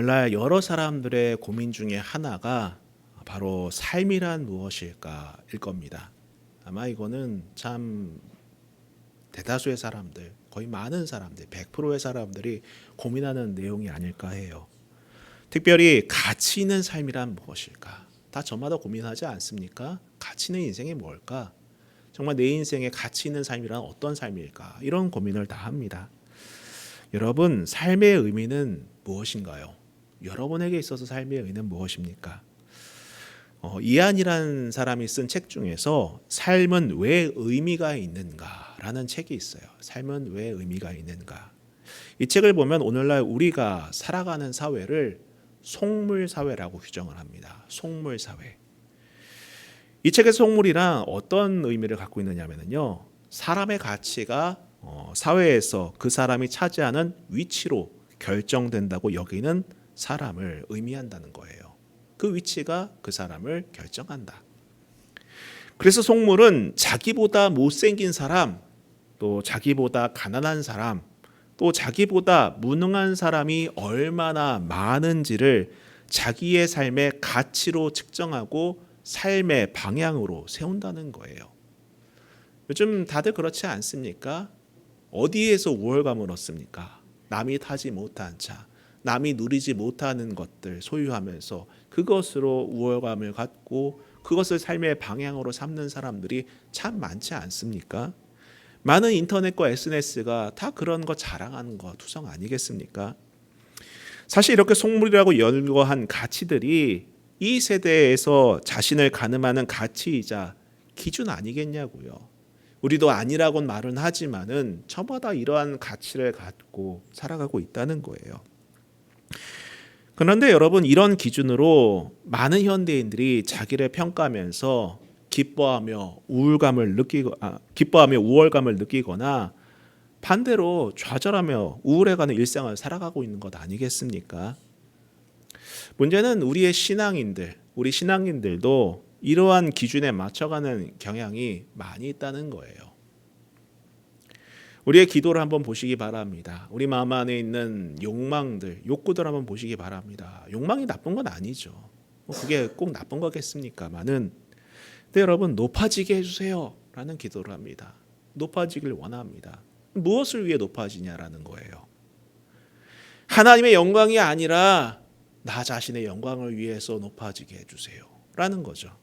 오늘날 여러 사람들의 고민 중에 하나가 바로 삶이란 무엇일까일 겁니다. 아마 이거는 참 대다수의 사람들, 거의 많은 사람들, 100%의 사람들이 고민하는 내용이 아닐까 해요. 특별히 가치 있는 삶이란 무엇일까? 다 저마다 고민하지 않습니까? 가치 있는 인생이 뭘까? 정말 내 인생에 가치 있는 삶이란 어떤 삶일까? 이런 고민을 다 합니다. 여러분, 삶의 의미는 무엇인가요? 여러분에게 있어서 삶의 의미는 무엇입니까? 이한이라는 사람이 쓴 책 중에서 삶은 왜 의미가 있는가라는 책이 있어요. 삶은 왜 의미가 있는가? 이 책을 보면 오늘날 우리가 살아가는 사회를 속물사회라고 규정을 합니다. 속물사회. 이 책의 속물이란 어떤 의미를 갖고 있느냐면요. 사람의 가치가 사회에서 그 사람이 차지하는 위치로 결정된다고 여기는 사람을 의미한다는 거예요. 그 위치가 그 사람을 결정한다. 그래서 속물은 자기보다 못생긴 사람, 또 자기보다 가난한 사람, 또 자기보다 무능한 사람이 얼마나 많은지를 자기의 삶의 가치로 측정하고 삶의 방향으로 세운다는 거예요. 요즘 다들 그렇지 않습니까? 어디에서 우월감을 얻습니까? 남이 타지 못한 차, 남이 누리지 못하는 것들 소유하면서 그것으로 우월감을 갖고 그것을 삶의 방향으로 삼는 사람들이 참 많지 않습니까? 많은 인터넷과 SNS가 다 그런 거 자랑하는 거 투성 아니겠습니까? 사실 이렇게 속물이라고 열거한 가치들이 이 세대에서 자신을 가늠하는 가치이자 기준 아니겠냐고요. 우리도 아니라고는 말은 하지만은 저마다 이러한 가치를 갖고 살아가고 있다는 거예요. 그런데 여러분, 이런 기준으로 많은 현대인들이 자기를 평가하면서 기뻐하며 우월감을 느끼거나 반대로 좌절하며 우울해가는 일상을 살아가고 있는 것 아니겠습니까? 문제는 우리 신앙인들도 이러한 기준에 맞춰가는 경향이 많이 있다는 거예요. 우리의 기도를 한번 보시기 바랍니다. 우리 마음 안에 있는 욕구들 한번 보시기 바랍니다. 욕망이 나쁜 건 아니죠. 그게 꼭 나쁜 거겠습니까만은, 근데 여러분, 높아지게 해주세요 라는 기도를 합니다. 높아지길 원합니다. 무엇을 위해 높아지냐라는 거예요. 하나님의 영광이 아니라 나 자신의 영광을 위해서 높아지게 해주세요 라는 거죠.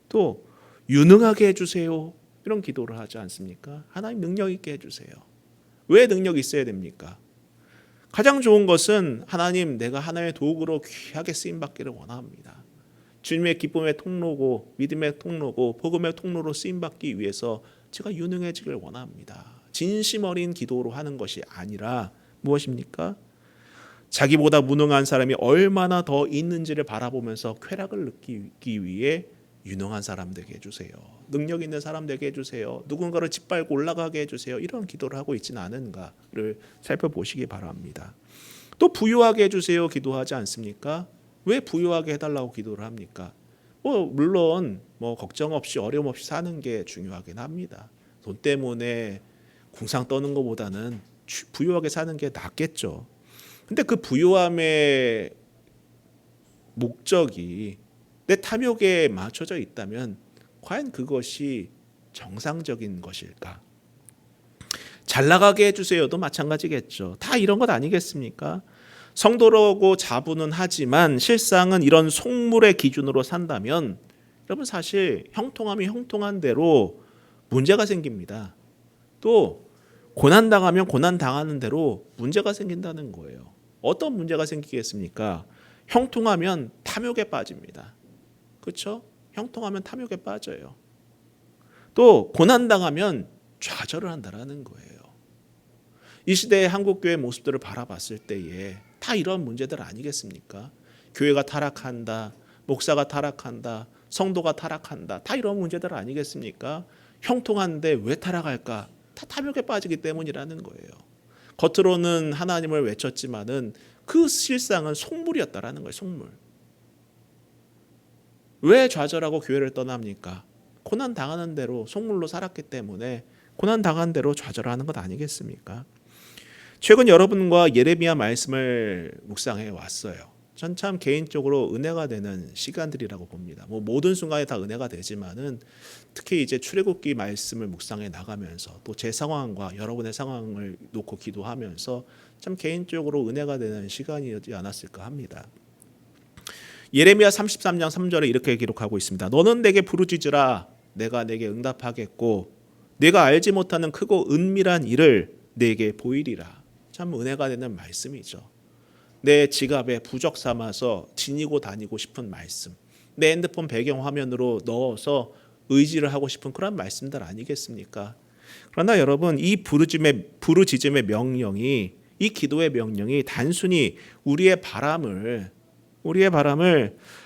또 유능하게 해주세요, 이런 기도를 하지 않습니까? 하나님 능력 있게 해주세요. 왜 능력이 있어야 됩니까? 가장 좋은 것은 하나님, 내가 하나님의 도구로 귀하게 쓰임받기를 원합니다. 주님의 기쁨의 통로고 믿음의 통로고 복음의 통로로 쓰임받기 위해서 제가 유능해지길 원합니다. 진심 어린 기도로 하는 것이 아니라 무엇입니까? 자기보다 무능한 사람이 얼마나 더 있는지를 바라보면서 쾌락을 느끼기 위해 유능한 사람 되게 해주세요. 능력 있는 사람 되게 해주세요. 누군가를 짓밟고 올라가게 해주세요. 이런 기도를 하고 있지는 않은가를 살펴보시기 바랍니다. 또 부유하게 해주세요 기도하지 않습니까? 왜 부유하게 해달라고 기도를 합니까? 물론 걱정 없이 어려움 없이 사는 게 중요하긴 합니다. 돈 때문에 궁상 떠는 것보다는 부유하게 사는 게 낫겠죠. 근데 그 부유함의 목적이 내 탐욕에 맞춰져 있다면 과연 그것이 정상적인 것일까? 잘 나가게 해주세요도 마찬가지겠죠. 다 이런 것 아니겠습니까? 성도라고 자부는 하지만 실상은 이런 속물의 기준으로 산다면 여러분, 사실 형통하면 형통한 대로 문제가 생깁니다. 또 고난당하면 고난당하는 대로 문제가 생긴다는 거예요. 어떤 문제가 생기겠습니까? 형통하면 탐욕에 빠집니다. 그렇죠? 형통하면 탐욕에 빠져요. 또 고난당하면 좌절을 한다는 거예요. 이 시대의 한국교회 모습들을 바라봤을 때에 다 이런 문제들 아니겠습니까? 교회가 타락한다, 목사가 타락한다, 성도가 타락한다, 다 이런 문제들 아니겠습니까? 형통한데 왜 타락할까? 다 탐욕에 빠지기 때문이라는 거예요. 겉으로는 하나님을 외쳤지만은 그 실상은 속물이었다라는 거예요. 속물. 왜 좌절하고 교회를 떠납니까? 고난 당하는 대로 속물로 살았기 때문에 고난 당한 대로 좌절하는 것 아니겠습니까? 최근 여러분과 예레미야 말씀을 묵상해 왔어요. 전 참 개인적으로 은혜가 되는 시간들이라고 봅니다. 뭐 모든 순간에 다 은혜가 되지만은 특히 이제 출애굽기 말씀을 묵상해 나가면서 또 제 상황과 여러분의 상황을 놓고 기도하면서 참 개인적으로 은혜가 되는 시간이었지 않았을까 합니다. 예레미야 33장 3절에 이렇게 기록하고 있습니다. 너는 내게 부르짖으라 내가 내게 응답하겠고 내가 알지 못하는 크고 은밀한 일을 내게 보이리라. 참 은혜가 되는 말씀이죠. 내 지갑에 부적 삼아서 지니고 다니고 싶은 말씀, 내 핸드폰 배경화면으로 넣어서 의지를 하고 싶은 그런 말씀들 아니겠습니까? 그러나 여러분, 이 부르짖음의 명령이, 이 기도의 명령이 단순히 우리의 바람을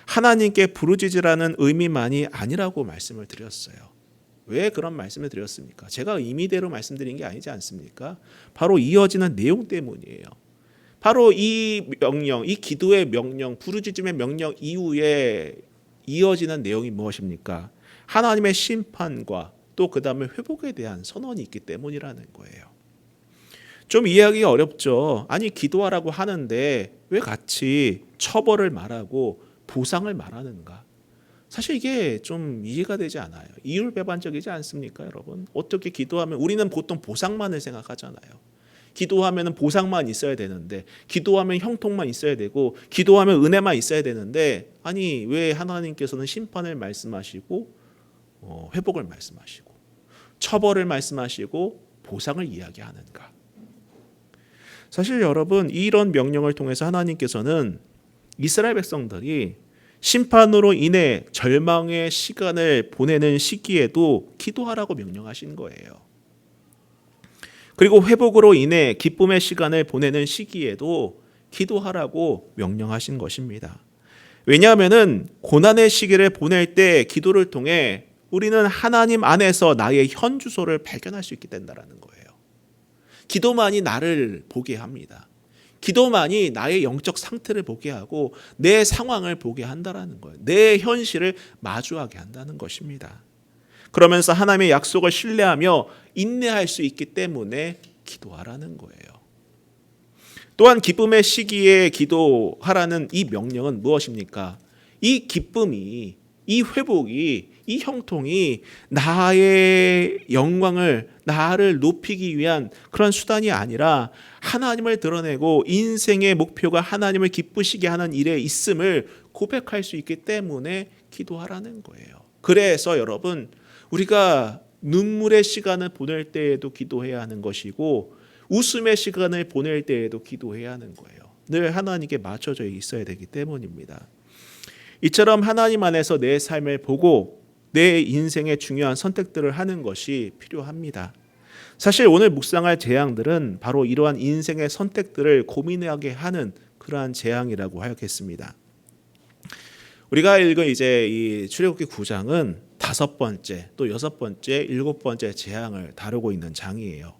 하나님께 부르짖으라는 의미만이 아니라고 말씀을 드렸어요. 왜 그런 말씀을 드렸습니까? 제가 임의대로 말씀드린 게 아니지 않습니까? 바로 이어지는 내용 때문이에요. 바로 이 명령, 이 기도의 명령, 부르짖음의 명령 이후에 이어지는 내용이 무엇입니까? 하나님의 심판과 또 그 다음에 회복에 대한 선언이 있기 때문이라는 거예요. 좀 이해하기가 어렵죠. 아니 기도하라고 하는데 왜 같이 처벌을 말하고 보상을 말하는가? 사실 이게 좀 이해가 되지 않아요. 이율배반적이지 않습니까, 여러분? 어떻게 기도하면 우리는 보통 보상만을 생각하잖아요. 기도하면 보상만 있어야 되는데, 기도하면 형통만 있어야 되고, 기도하면 은혜만 있어야 되는데, 아니 왜 하나님께서는 심판을 말씀하시고 회복을 말씀하시고 처벌을 말씀하시고 보상을 이야기하는가? 사실 여러분, 이런 명령을 통해서 하나님께서는 이스라엘 백성들이 심판으로 인해 절망의 시간을 보내는 시기에도 기도하라고 명령하신 거예요. 그리고 회복으로 인해 기쁨의 시간을 보내는 시기에도 기도하라고 명령하신 것입니다. 왜냐하면 고난의 시기를 보낼 때 기도를 통해 우리는 하나님 안에서 나의 현 주소를 발견할 수 있게 된다는 거예요. 기도만이 나를 보게 합니다. 기도만이 나의 영적 상태를 보게 하고 내 상황을 보게 한다는 거예요. 내 현실을 마주하게 한다는 것입니다. 그러면서 하나님의 약속을 신뢰하며 인내할 수 있기 때문에 기도하라는 거예요. 또한 기쁨의 시기에 기도하라는 이 명령은 무엇입니까? 이 기쁨이, 이 회복이, 이 형통이 나의 영광을, 나를 높이기 위한 그런 수단이 아니라 하나님을 드러내고 인생의 목표가 하나님을 기쁘시게 하는 일에 있음을 고백할 수 있기 때문에 기도하라는 거예요. 그래서 여러분, 우리가 눈물의 시간을 보낼 때에도 기도해야 하는 것이고 웃음의 시간을 보낼 때에도 기도해야 하는 거예요. 늘 하나님께 맞춰져 있어야 되기 때문입니다. 이처럼 하나님 안에서 내 삶을 보고 내 인생의 중요한 선택들을 하는 것이 필요합니다. 사실 오늘 묵상할 재앙들은 바로 이러한 인생의 선택들을 고민하게 하는 그러한 재앙이라고 하겠습니다. 우리가 읽은 이제 이 출애굽기 9장은 5번째, 또 6번째, 7번째 재앙을 다루고 있는 장이에요.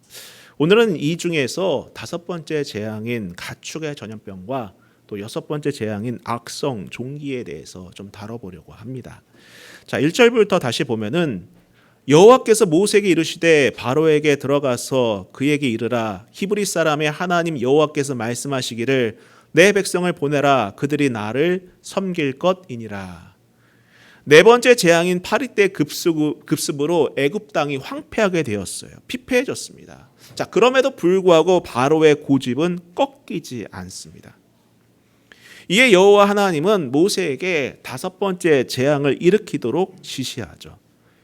오늘은 이 중에서 5번째 재앙인 가축의 전염병과 또 6번째 재앙인 악성 종기에 대해서 좀 다뤄보려고 합니다. 자, 1절부터 다시 보면은 여호와께서 모세에게 이르시되 바로에게 들어가서 그에게 이르라 히브리 사람의 하나님 여호와께서 말씀하시기를 내 백성을 보내라 그들이 나를 섬길 것이니라. 네 번째 재앙인 파리떼 급습으로 애굽 땅이 황폐하게 되었어요. 피폐해졌습니다. 자, 그럼에도 불구하고 바로의 고집은 꺾이지 않습니다. 이에 여호와 하나님은 모세에게 5번째 재앙을 일으키도록 지시하죠.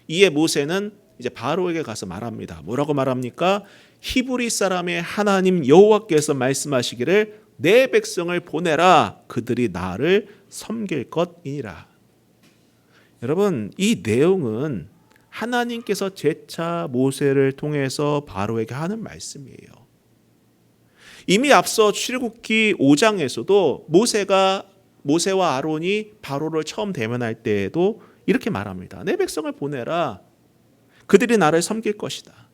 이에 모세는 이제 바로에게 가서 말합니다. 뭐라고 말합니까? 히브리 사람의 하나님 여호와께서 말씀하시기를 내 백성을 보내라 그들이 나를 섬길 것이니라. 여러분, 이 내용은 하나님께서 재차 모세를 통해서 바로에게 하는 말씀이에요. 이미 앞서 출애굽기 5장에서도 모세와 아론이 바로를 처음 대면할 때에도 이렇게 말합니다. 내 백성을 보내라. 그들이 나를 섬길 것이다.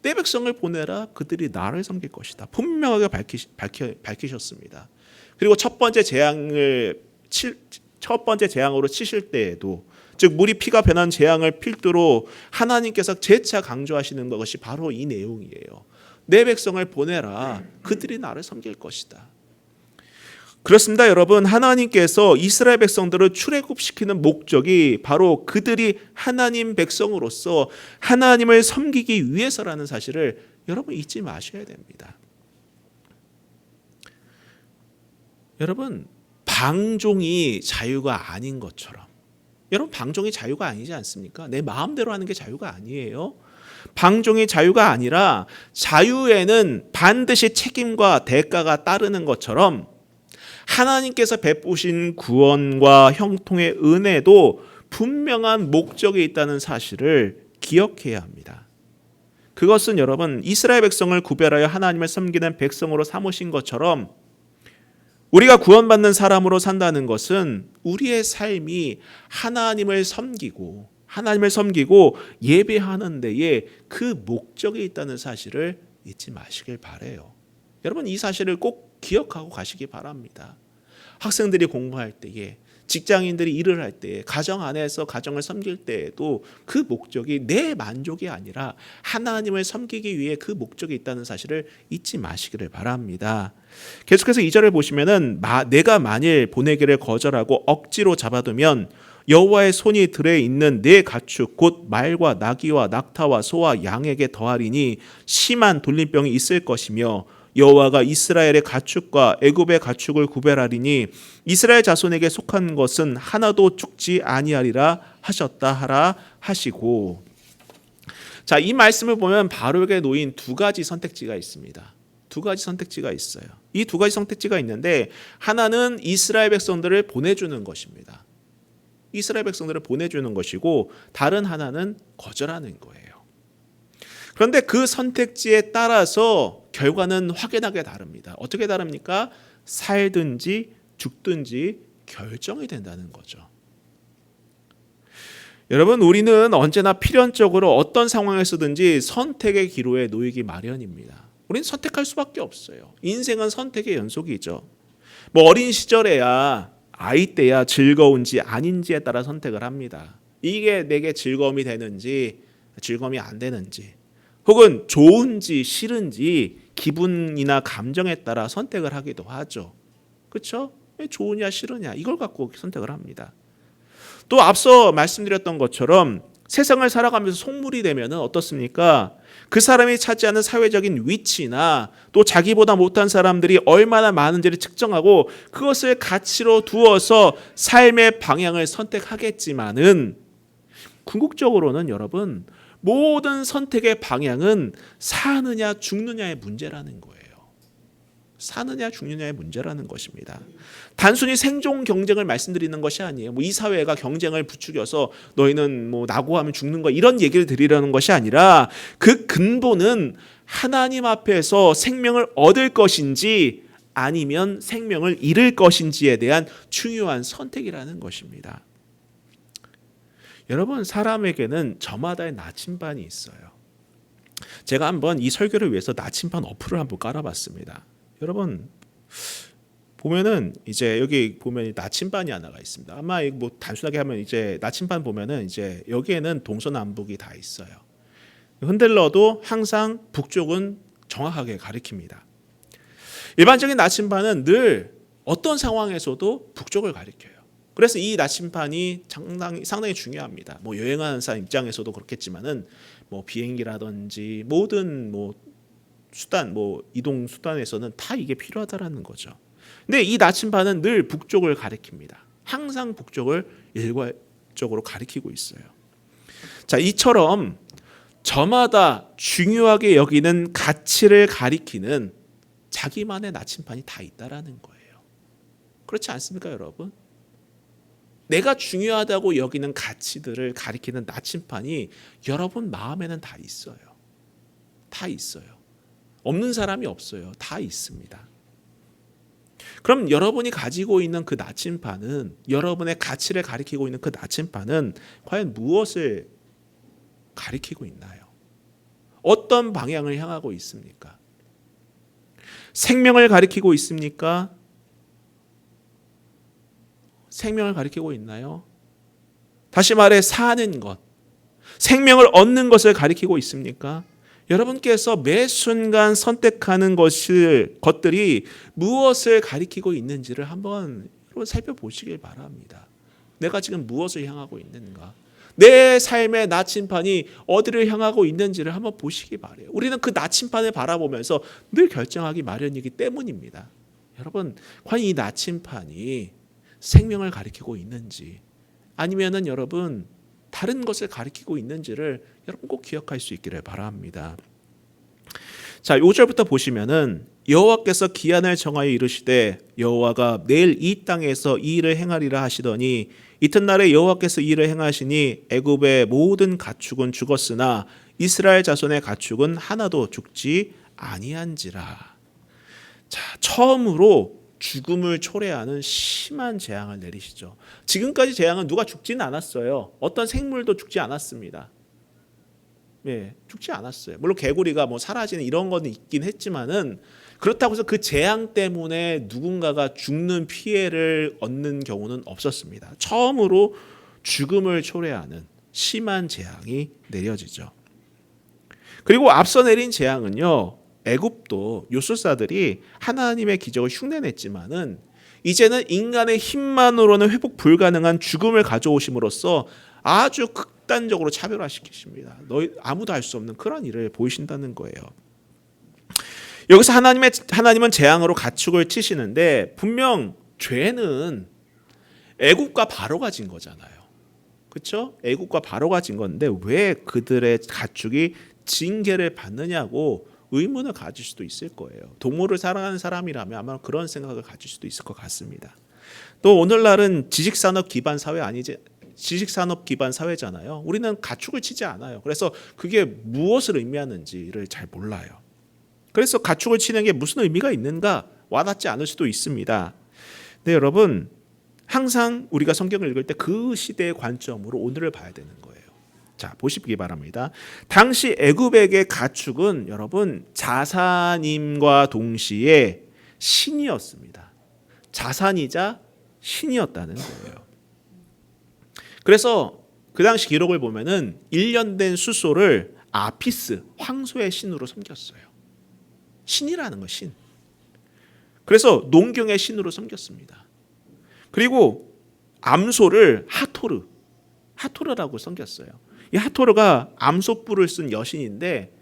내 백성을 보내라. 그들이 나를 섬길 것이다. 분명하게 밝히셨습니다. 그리고 첫 번째 재앙으로 치실 때에도, 즉 물이 피가 변한 재앙을 필두로 하나님께서 재차 강조하시는 것이 바로 이 내용이에요. 내 백성을 보내라. 그들이 나를 섬길 것이다. 그렇습니다, 여러분. 하나님께서 이스라엘 백성들을 출애굽시키는 목적이 바로 그들이 하나님 백성으로서 하나님을 섬기기 위해서라는 사실을 여러분 잊지 마셔야 됩니다. 여러분, 방종이 자유가 아닌 것처럼, 여러분 방종이 자유가 아니지 않습니까? 내 마음대로 하는 게 자유가 아니에요. 방종이 자유가 아니라 자유에는 반드시 책임과 대가가 따르는 것처럼 하나님께서 베푸신 구원과 형통의 은혜도 분명한 목적이 있다는 사실을 기억해야 합니다. 그것은 여러분, 이스라엘 백성을 구별하여 하나님을 섬기는 백성으로 삼으신 것처럼 우리가 구원받는 사람으로 산다는 것은 우리의 삶이 하나님을 섬기고 예배하는 데에 그 목적이 있다는 사실을 잊지 마시길 바라요. 여러분, 이 사실을 꼭 기억하고 가시기 바랍니다. 학생들이 공부할 때에, 직장인들이 일을 할 때에, 가정 안에서 가정을 섬길 때에도 그 목적이 내 만족이 아니라 하나님을 섬기기 위해 그 목적이 있다는 사실을 잊지 마시기를 바랍니다. 계속해서 2절을 보시면은 내가 만일 보내기를 거절하고 억지로 잡아두면 여호와의 손이 들에 있는 네 가축 곧 말과 나귀와 낙타와 소와 양에게 더하리니 심한 돌림병이 있을 것이며 여호와가 이스라엘의 가축과 애굽의 가축을 구별하리니 이스라엘 자손에게 속한 것은 하나도 죽지 아니하리라 하셨다 하라 하시고. 자, 이 말씀을 보면 바로에게 놓인 두 가지 선택지가 있습니다. 두 가지 선택지가 있어요. 이 두 가지 선택지가 있는데 하나는 이스라엘 백성들을 보내주는 것입니다. 이스라엘 백성들을 보내주는 것이고 다른 하나는 거절하는 거예요. 그런데 그 선택지에 따라서 결과는 확연하게 다릅니다. 어떻게 다릅니까? 살든지 죽든지 결정이 된다는 거죠. 여러분, 우리는 언제나 필연적으로 어떤 상황에서든지 선택의 기로에 놓이기 마련입니다. 우리는 선택할 수밖에 없어요. 인생은 선택의 연속이죠. 어린 시절에야, 아이 때야 즐거운지 아닌지에 따라 선택을 합니다. 이게 내게 즐거움이 되는지 즐거움이 안 되는지, 혹은 좋은지 싫은지 기분이나 감정에 따라 선택을 하기도 하죠. 그렇죠? 좋으냐 싫으냐 이걸 갖고 선택을 합니다. 또 앞서 말씀드렸던 것처럼 세상을 살아가면서 속물이 되면 어떻습니까? 그 사람이 차지하는 사회적인 위치나 또 자기보다 못한 사람들이 얼마나 많은지를 측정하고 그것을 가치로 두어서 삶의 방향을 선택하겠지만은 궁극적으로는 여러분, 모든 선택의 방향은 사느냐 죽느냐의 문제라는 거예요. 사느냐 죽느냐의 문제라는 것입니다. 단순히 생존 경쟁을 말씀드리는 것이 아니에요. 이 사회가 경쟁을 부추겨서 너희는 나고 하면 죽는 거 이런 얘기를 드리려는 것이 아니라 그 근본은 하나님 앞에서 생명을 얻을 것인지 아니면 생명을 잃을 것인지에 대한 중요한 선택이라는 것입니다. 여러분, 사람에게는 저마다의 나침반이 있어요. 제가 한번 이 설교를 위해서 나침반 어플을 한번 깔아봤습니다. 여러분 보면은 이제 여기 보면 나침반이 하나가 있습니다. 아마 단순하게 하면 이제 나침반 보면은 이제 여기에는 동서남북이 다 있어요. 흔들러도 항상 북쪽은 정확하게 가리킵니다. 일반적인 나침반은 늘 어떤 상황에서도 북쪽을 가리켜요. 그래서 이 나침반이 상당히 중요합니다. 여행하는 사람 입장에서도 그렇겠지만은 비행기라든지 모든 수단, 이동 수단에서는 다 이게 필요하다라는 거죠. 근데 이 나침반은 늘 북쪽을 가리킵니다. 항상 북쪽을 일괄적으로 가리키고 있어요. 자, 이처럼 저마다 중요하게 여기는 가치를 가리키는 자기만의 나침반이 다 있다라는 거예요. 그렇지 않습니까, 여러분? 내가 중요하다고 여기는 가치들을 가리키는 나침반이 여러분 마음에는 다 있어요. 다 있어요. 없는 사람이 없어요. 다 있습니다. 그럼 여러분이 가지고 있는 그 나침반은, 여러분의 가치를 가리키고 있는 그 나침반은 과연 무엇을 가리키고 있나요? 어떤 방향을 향하고 있습니까? 생명을 가리키고 있습니까? 생명을 가리키고 있나요? 다시 말해 사는 것, 생명을 얻는 것을 가리키고 있습니까? 여러분께서 매 순간 선택하는 것들이 무엇을 가리키고 있는지를 한번 여러분 살펴보시길 바랍니다. 내가 지금 무엇을 향하고 있는가? 내 삶의 나침판이 어디를 향하고 있는지를 한번 보시기 바래요. 우리는 그 나침판을 바라보면서 늘 결정하기 마련이기 때문입니다. 여러분, 과연 이 나침판이 생명을 가리키고 있는지 아니면은 여러분 다른 것을 가리키고 있는지를 여러분 꼭 기억할 수 있기를 바랍니다. 자, 5절부터 보시면은 여호와께서 기한을 정하여 이르시되 여호와가 내일 이 땅에서 이 일을 행하리라 하시더니 이튿날에 여호와께서 이 일을 행하시니 애굽의 모든 가축은 죽었으나 이스라엘 자손의 가축은 하나도 죽지 아니한지라. 자, 처음으로 죽음을 초래하는 심한 재앙을 내리시죠. 지금까지 재앙은 누가 죽지는 않았어요. 어떤 생물도 죽지 않았습니다. 예, 죽지 않았어요. 물론 개구리가 뭐 사라지는 이런 건 있긴 했지만은 그렇다고 해서 그 재앙 때문에 누군가가 죽는 피해를 얻는 경우는 없었습니다. 처음으로 죽음을 초래하는 심한 재앙이 내려지죠. 그리고 앞서 내린 재앙은요, 애굽도 요술사들이 하나님의 기적을 흉내냈지만은 이제는 인간의 힘만으로는 회복 불가능한 죽음을 가져오심으로써 아주 극단적으로 차별화시키십니다. 너희 아무도 할 수 없는 그런 일을 보이신다는 거예요. 여기서 하나님은 재앙으로 가축을 치시는데 분명 죄는 애굽과 바로가 진 거잖아요. 그렇죠? 애굽과 바로가 진 건데 왜 그들의 가축이 징계를 받느냐고 의문을 가질 수도 있을 거예요. 동물을 사랑하는 사람이라면 아마 그런 생각을 가질 수도 있을 것 같습니다. 또 오늘날은 지식산업 기반 사회 아니지? 지식산업 기반 사회잖아요. 우리는 가축을 치지 않아요. 그래서 그게 무엇을 의미하는지를 잘 몰라요. 그래서 가축을 치는 게 무슨 의미가 있는가 와닿지 않을 수도 있습니다. 근데 여러분 항상 우리가 성경을 읽을 때 그 시대의 관점으로 오늘을 봐야 되는 거예요. 자, 보시기 바랍니다. 당시 애굽에게 가축은 여러분 자산임과 동시에 신이었습니다. 자산이자 신이었다는 거예요. 그래서 그 당시 기록을 보면은 1년 된 수소를 아피스, 황소의 신으로 섬겼어요. 신이라는 거, 신. 그래서 농경의 신으로 섬겼습니다. 그리고 암소를 하토르라고 섬겼어요. 이 하토르가 암소뿔을 쓴 여신인데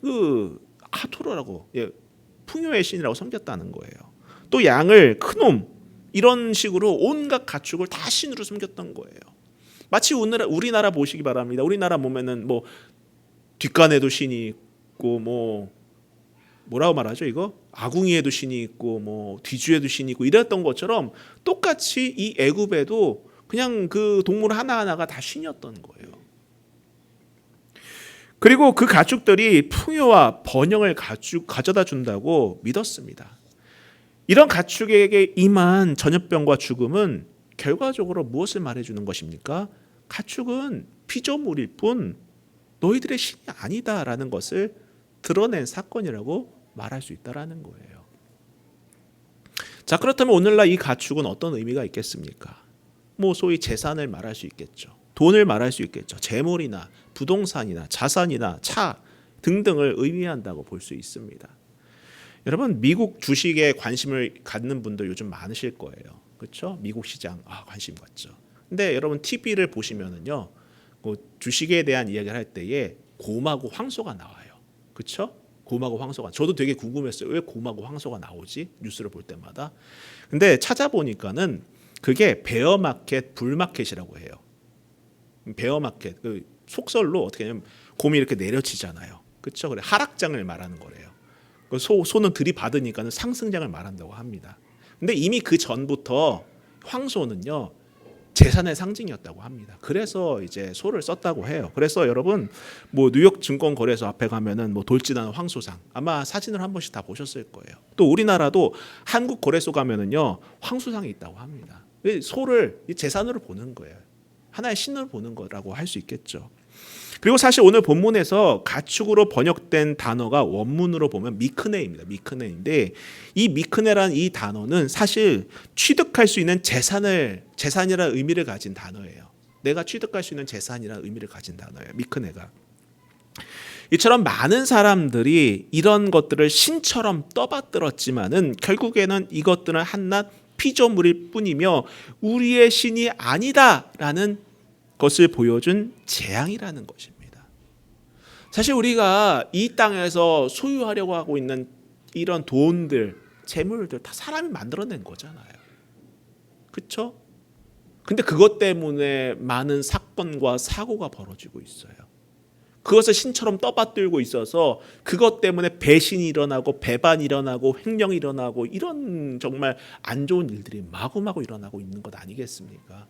그 하토르라고 풍요의 신이라고 섬겼다는 거예요. 또 양을 크놈 이런 식으로 온갖 가축을 다 신으로 섬겼던 거예요. 마치 우리나라 보시기 바랍니다. 우리나라 보면은 뭐 뒷간에도 신이 있고 뭐라고 말하죠 이거? 아궁이에도 신이 있고 뭐 뒤주에도 신이 있고 이랬던 것처럼 똑같이 이 애굽에도 그냥 그 동물 하나하나가 다 신이었던 거예요. 그리고 그 가축들이 풍요와 번영을 가져다 준다고 믿었습니다. 이런 가축에게 임한 전염병과 죽음은 결과적으로 무엇을 말해주는 것입니까? 가축은 피조물일 뿐 너희들의 신이 아니다라는 것을 드러낸 사건이라고 말할 수 있다라는 거예요. 자, 그렇다면 오늘날 이 가축은 어떤 의미가 있겠습니까? 뭐 소위 재산을 말할 수 있겠죠. 돈을 말할 수 있겠죠. 재물이나 부동산이나 자산이나 차 등등을 의미한다고 볼 수 있습니다. 여러분 미국 주식에 관심을 갖는 분들 요즘 많으실 거예요. 그렇죠? 미국 시장 관심 갖죠. 근데 여러분 TV를 보시면은요, 주식에 대한 이야기를 할 때에 곰하고 황소가 나와요. 그렇죠? 곰하고 황소가. 저도 되게 궁금했어요. 왜 곰하고 황소가 나오지? 뉴스를 볼 때마다. 근데 찾아보니까는 그게 베어마켓, 불마켓이라고 해요. 베어마켓, 그 속설로 어떻게 하냐면 곰이 이렇게 내려치잖아요. 그렇죠? 그래 하락장을 말하는 거래요. 소는 들이받으니까는 상승장을 말한다고 합니다. 근데 이미 그 전부터 황소는요 재산의 상징이었다고 합니다. 그래서 이제 소를 썼다고 해요. 그래서 여러분 뭐 뉴욕 증권거래소 앞에 가면은 뭐 돌진하는 황소상 아마 사진을 한 번씩 다 보셨을 거예요. 또 우리나라도 한국 거래소 가면은요 황소상이 있다고 합니다. 소를 재산으로 보는 거예요. 하나의 신을 보는 거라고 할 수 있겠죠. 그리고 사실 오늘 본문에서 가축으로 번역된 단어가 원문으로 보면 미크네입니다. 미크네인데 이 미크네라는 이 단어는 사실 취득할 수 있는 재산이라는 의미를 가진 단어예요. 내가 취득할 수 있는 재산이라는 의미를 가진 단어예요. 미크네가. 이처럼 많은 사람들이 이런 것들을 신처럼 떠받들었지만은 결국에는 이것들은 한낱 피조물일 뿐이며 우리의 신이 아니다라는 것을 보여준 재앙이라는 것입니다. 사실 우리가 이 땅에서 소유하려고 하고 있는 이런 돈들, 재물들 다 사람이 만들어낸 거잖아요. 그렇죠? 근데 그것 때문에 많은 사건과 사고가 벌어지고 있어요. 그것을 신처럼 떠받들고 있어서 그것 때문에 배신이 일어나고 배반이 일어나고 횡령이 일어나고 이런 정말 안 좋은 일들이 마구마구 일어나고 있는 것 아니겠습니까?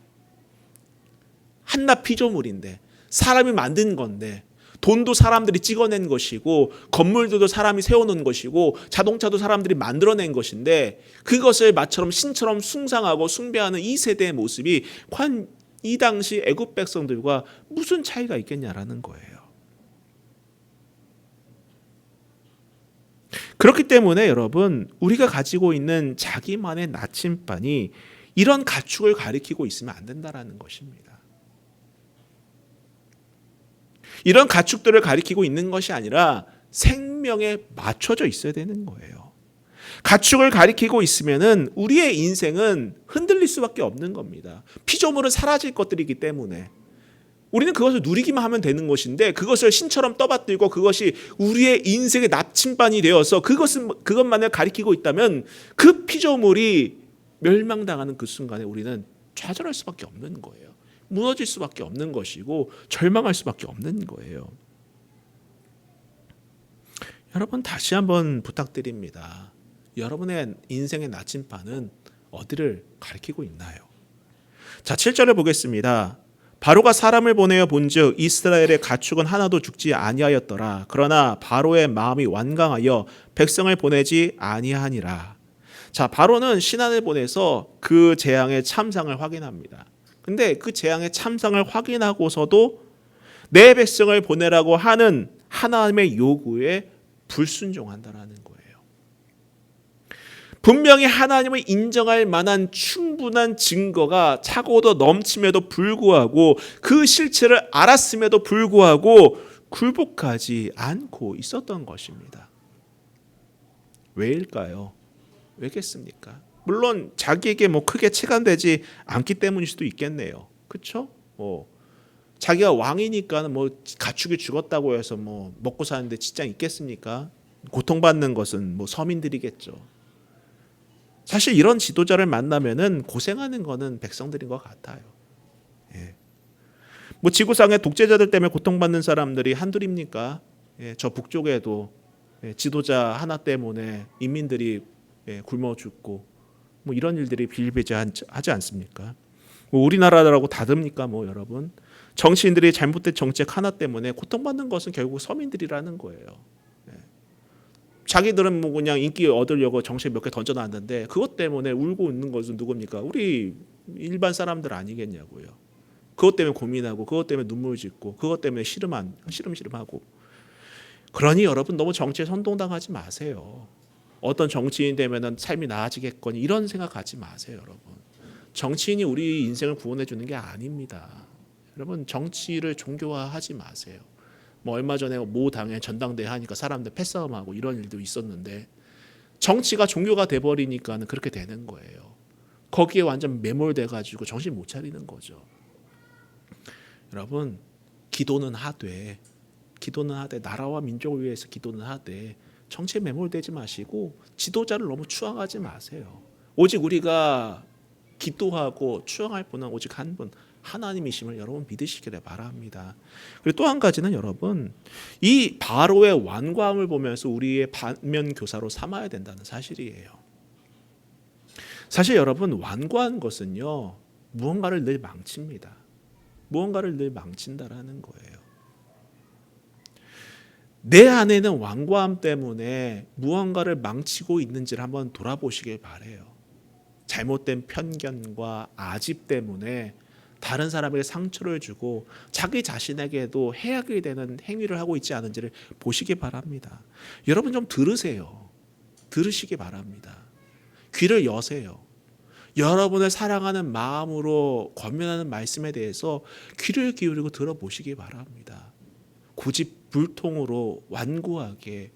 한낱 피조물인데 사람이 만든 건데 돈도 사람들이 찍어낸 것이고 건물들도 사람이 세워놓은 것이고 자동차도 사람들이 만들어낸 것인데 그것을 마처럼 신처럼 숭상하고 숭배하는 이 세대의 모습이 과연 이 당시 애굽 백성들과 무슨 차이가 있겠냐라는 거예요. 그렇기 때문에 여러분 우리가 가지고 있는 자기만의 나침반이 이런 가축을 가리키고 있으면 안 된다라는 것입니다. 이런 가축들을 가리키고 있는 것이 아니라 생명에 맞춰져 있어야 되는 거예요. 가축을 가리키고 있으면은 우리의 인생은 흔들릴 수밖에 없는 겁니다. 피조물은 사라질 것들이기 때문에 우리는 그것을 누리기만 하면 되는 것인데 그것을 신처럼 떠받들고 그것이 우리의 인생의 나침반이 되어서 그것만을 가리키고 있다면 그 피조물이 멸망당하는 그 순간에 우리는 좌절할 수밖에 없는 거예요. 무너질 수밖에 없는 것이고 절망할 수밖에 없는 거예요. 여러분 다시 한번 부탁드립니다. 여러분의 인생의 나침반은 어디를 가리키고 있나요? 자, 7절을 보겠습니다. 바로가 사람을 보내어 본즉 이스라엘의 가축은 하나도 죽지 아니하였더라. 그러나 바로의 마음이 완강하여 백성을 보내지 아니하니라. 자, 바로는 신하를 보내서 그 재앙의 참상을 확인합니다. 근데 그 재앙의 참상을 확인하고서도 내 백성을 보내라고 하는 하나님의 요구에 불순종한다라는 거예요. 분명히 하나님을 인정할 만한 충분한 증거가 차고도 넘침에도 불구하고 그 실체를 알았음에도 불구하고 굴복하지 않고 있었던 것입니다. 왜일까요? 왜겠습니까? 물론 자기에게 크게 체감되지 않기 때문일 수도 있겠네요. 그렇죠? 자기가 왕이니까 가축이 죽었다고 해서 먹고 사는데 지장 있겠습니까? 고통받는 것은 서민들이겠죠. 사실 이런 지도자를 만나면은 고생하는 거는 백성들인 것 같아요. 예. 지구상의 독재자들 때문에 고통받는 사람들이 한둘입니까? 예, 저 북쪽에도 지도자 하나 때문에 인민들이 굶어 죽고 이런 일들이 비일비재하지 않습니까? 우리나라라고 다릅니까? 여러분 정치인들이 잘못된 정책 하나 때문에 고통받는 것은 결국 서민들이라는 거예요. 자기들은 그냥 인기 얻으려고 정책 몇 개 던져놨는데 그것 때문에 울고 웃는 것은 누굽니까? 우리 일반 사람들 아니겠냐고요. 그것 때문에 고민하고 그것 때문에 눈물 짓고 그것 때문에 시름시름하고. 그러니 여러분 너무 정치에 선동당하지 마세요. 어떤 정치인 되면은 삶이 나아지겠거니 이런 생각하지 마세요, 여러분. 정치인이 우리 인생을 구원해 주는 게 아닙니다. 여러분 정치를 종교화하지 마세요. 얼마 전에 모 당의 전당대회 하니까 사람들 패싸움하고 이런 일도 있었는데 정치가 종교가 돼버리니까는 그렇게 되는 거예요. 거기에 완전 매몰돼가지고 정신 못 차리는 거죠. 여러분 기도는 하되 나라와 민족을 위해서 기도는 하되 정치에 매몰되지 마시고 지도자를 너무 추앙하지 마세요. 오직 우리가 기도하고 추앙할 분은 오직 한 분 하나님이심을 여러분 믿으시기를 바랍니다. 그리고 또 한 가지는 여러분 이 바로의 완고함을 보면서 우리의 반면 교사로 삼아야 된다는 사실이에요. 사실 여러분 완고한 것은요 무언가를 늘 망칩니다. 무언가를 늘 망친다라는 거예요. 내 안에는 완고함 때문에 무언가를 망치고 있는지를 한번 돌아보시길 바래요. 잘못된 편견과 아집 때문에 다른 사람에게 상처를 주고 자기 자신에게도 해악이 되는 행위를 하고 있지 않은지를 보시기 바랍니다. 여러분 좀 들으세요. 들으시기 바랍니다. 귀를 여세요. 여러분을 사랑하는 마음으로 권면하는 말씀에 대해서 귀를 기울이고 들어보시기 바랍니다. 고집불통으로 완고하게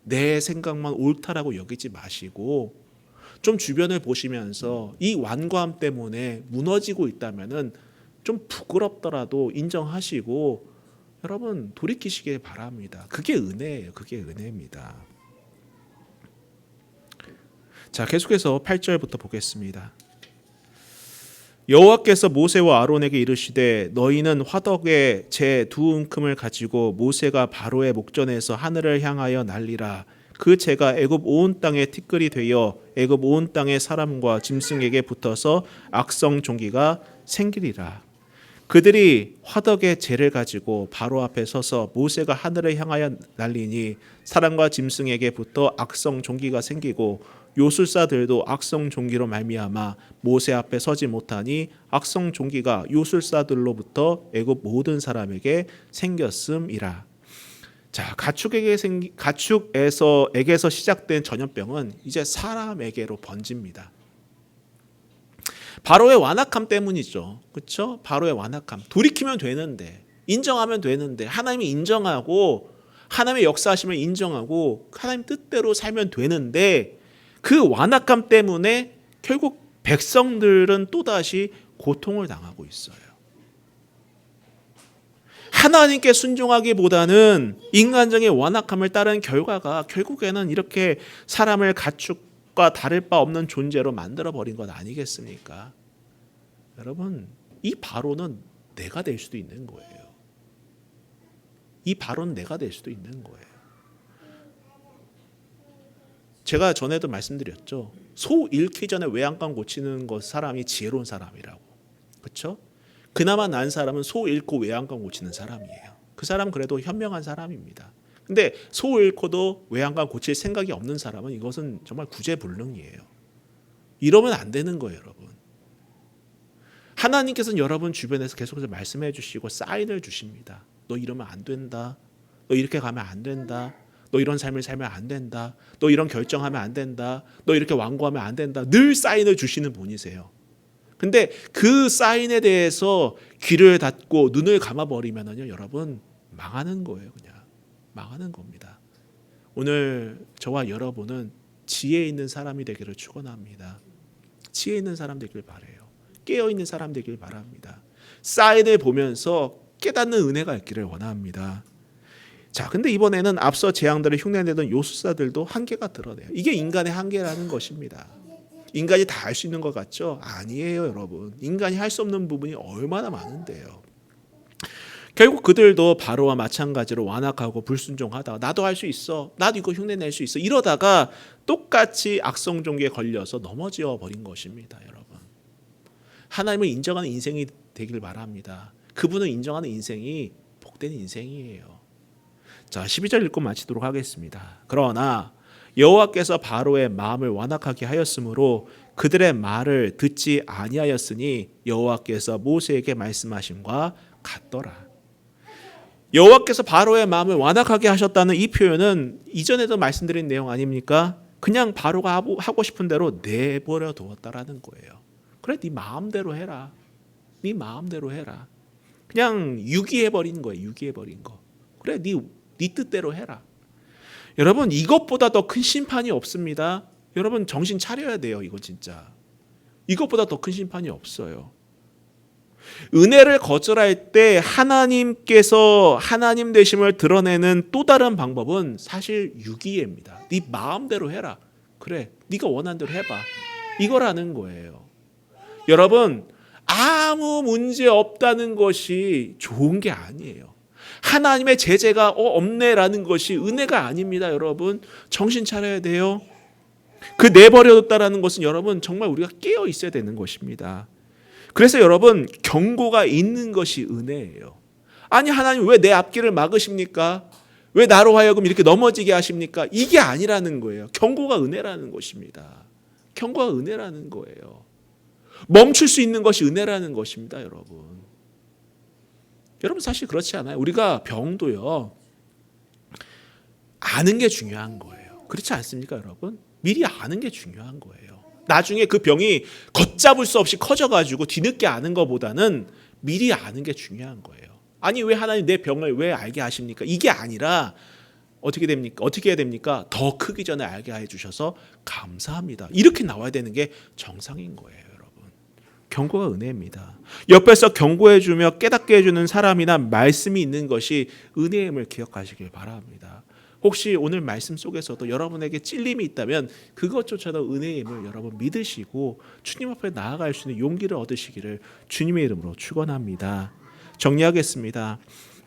내 생각만 옳다라고 여기지 마시고 좀 주변을 보시면서 이 완고함 때문에 무너지고 있다면은 좀 부끄럽더라도 인정하시고 여러분 돌이키시길 바랍니다. 그게 은혜예요. 그게 은혜입니다. 자, 계속해서 8절부터 보겠습니다. 여호와께서 모세와 아론에게 이르시되 너희는 화덕에 재 두 움큼을 가지고 모세가 바로의 목전에서 하늘을 향하여 날리라. 그 재가 애굽 온 땅에 티끌이 되어 애굽 온 땅의 사람과 짐승에게 붙어서 악성 종기가 생기리라. 그들이 화덕의 재를 가지고 바로 앞에 서서 모세가 하늘을 향하여 날리니 사람과 짐승에게 붙어 악성 종기가 생기고 요술사들도 악성 종기로 말미암아 모세 앞에 서지 못하니 악성 종기가 요술사들로부터 애굽 모든 사람에게 생겼음이라. 자, 가축에게서 시작된 전염병은 이제 사람에게로 번집니다. 바로의 완악함 때문이죠. 그렇죠? 바로의 완악함. 돌이키면 되는데, 인정하면 되는데, 하나님이 인정하고 하나님의 역사하심을 인정하고 하나님 뜻대로 살면 되는데 그 완악함 때문에 결국 백성들은 또다시 고통을 당하고 있어요. 하나님께 순종하기보다는 인간적인 완악함을 따른 결과가 결국에는 이렇게 사람을 가축과 다를 바 없는 존재로 만들어버린 것 아니겠습니까? 여러분, 이 바로는 내가 될 수도 있는 거예요. 이 바로는 내가 될 수도 있는 거예요. 제가 전에도 말씀드렸죠. 소 잃기 전에 외양간 고치는 것 사람이 지혜로운 사람이라고. 그렇죠? 그나마 난 사람은 소 잃고 외양간 고치는 사람이에요. 그 사람은 그래도 현명한 사람입니다. 근데 소 잃고도 외양간 고칠 생각이 없는 사람은 이것은 정말 구제불능이에요. 이러면 안 되는 거예요, 여러분. 하나님께서는 여러분 주변에서 계속해서 말씀해 주시고 사인을 주십니다. 너 이러면 안 된다. 너 이렇게 가면 안 된다. 너 이런 삶을 살면 안 된다. 너 이런 결정하면 안 된다. 너 이렇게 완고하면 안 된다. 늘 사인을 주시는 분이세요. 근데 그 사인에 대해서 귀를 닫고 눈을 감아버리면요, 여러분 망하는 거예요. 그냥 망하는 겁니다. 오늘 저와 여러분은 지혜 있는 사람이 되기를 축원합니다. 지혜 있는 사람 되길 바라요. 깨어있는 사람 되길 바랍니다. 사인을 보면서 깨닫는 은혜가 있기를 원합니다. 자, 근데 이번에는 앞서 재앙들을 흉내내던 요술사들도 한계가 드러내요. 이게 인간의 한계라는 것입니다. 인간이 다 할 수 있는 것 같죠? 아니에요, 여러분. 인간이 할 수 없는 부분이 얼마나 많은데요. 결국 그들도 바로와 마찬가지로 완악하고 불순종하다가 나도 할 수 있어, 나도 이거 흉내낼 수 있어 이러다가 똑같이 악성 종기에 걸려서 넘어져 버린 것입니다, 여러분. 하나님을 인정하는 인생이 되길 바랍니다. 그분을 인정하는 인생이 복된 인생이에요. 자, 12절 읽고 마치도록 하겠습니다. 그러나 여호와께서 바로의 마음을 완악하게 하였으므로 그들의 말을 듣지 아니하였으니 여호와께서 모세에게 말씀하심과 같더라. 여호와께서 바로의 마음을 완악하게 하셨다는 이 표현은 이전에도 말씀드린 내용 아닙니까? 그냥 바로가 하고 싶은 대로 내버려 두었다라는 거예요. 그래, 네 마음대로 해라. 네 마음대로 해라. 그냥 유기해버린 거예요. 유기해버린 거. 그래, 네 뜻대로 해라. 여러분, 이것보다 더 큰 심판이 없습니다. 여러분 정신 차려야 돼요. 이거 진짜. 이것보다 더 큰 심판이 없어요. 은혜를 거절할 때 하나님께서 하나님 되심을 드러내는 또 다른 방법은 사실 유기입니다. 네 마음대로 해라. 그래, 네가 원하는 대로 해봐. 이거라는 거예요. 여러분, 아무 문제 없다는 것이 좋은 게 아니에요. 하나님의 제재가 없네라는 것이 은혜가 아닙니다. 여러분 정신 차려야 돼요. 그 내버려뒀다라는 것은 여러분 정말 우리가 깨어 있어야 되는 것입니다. 그래서 여러분 경고가 있는 것이 은혜예요. 아니, 하나님 왜 내 앞길을 막으십니까? 왜 나로 하여금 이렇게 넘어지게 하십니까? 이게 아니라는 거예요. 경고가 은혜라는 것입니다. 경고가 은혜라는 거예요. 멈출 수 있는 것이 은혜라는 것입니다, 여러분. 여러분 사실 그렇지 않아요? 우리가 병도요, 아는 게 중요한 거예요. 그렇지 않습니까, 여러분? 미리 아는 게 중요한 거예요. 나중에 그 병이 걷잡을 수 없이 커져가지고 뒤늦게 아는 것보다는 미리 아는 게 중요한 거예요. 아니 왜 하나님 내 병을 왜 알게 하십니까? 이게 아니라 어떻게 됩니까? 어떻게 해야 됩니까? 더 크기 전에 알게 해 주셔서 감사합니다. 이렇게 나와야 되는 게 정상인 거예요, 여러분. 경고가 은혜입니다. 옆에서 경고해 주며 깨닫게 해 주는 사람이나 말씀이 있는 것이 은혜임을 기억하시길 바랍니다. 혹시 오늘 말씀 속에서도 여러분에게 찔림이 있다면 그것조차도 은혜임을 여러분 믿으시고 주님 앞에 나아갈 수 있는 용기를 얻으시기를 주님의 이름으로 축원합니다. 정리하겠습니다.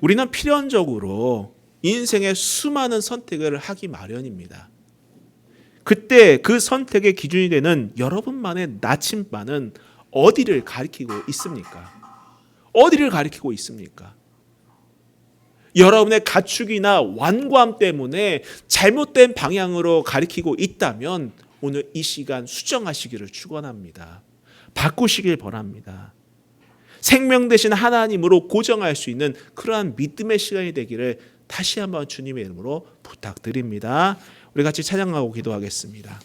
우리는 필연적으로 인생의 수많은 선택을 하기 마련입니다. 그때 그 선택의 기준이 되는 여러분만의 나침반은 어디를 가리키고 있습니까? 어디를 가리키고 있습니까? 여러분의 가축이나 완고함 때문에 잘못된 방향으로 가리키고 있다면 오늘 이 시간 수정하시기를 축원합니다. 바꾸시길 바랍니다. 생명 되신 하나님으로 고정할 수 있는 그러한 믿음의 시간이 되기를 다시 한번 주님의 이름으로 부탁드립니다. 우리 같이 찬양하고 기도하겠습니다.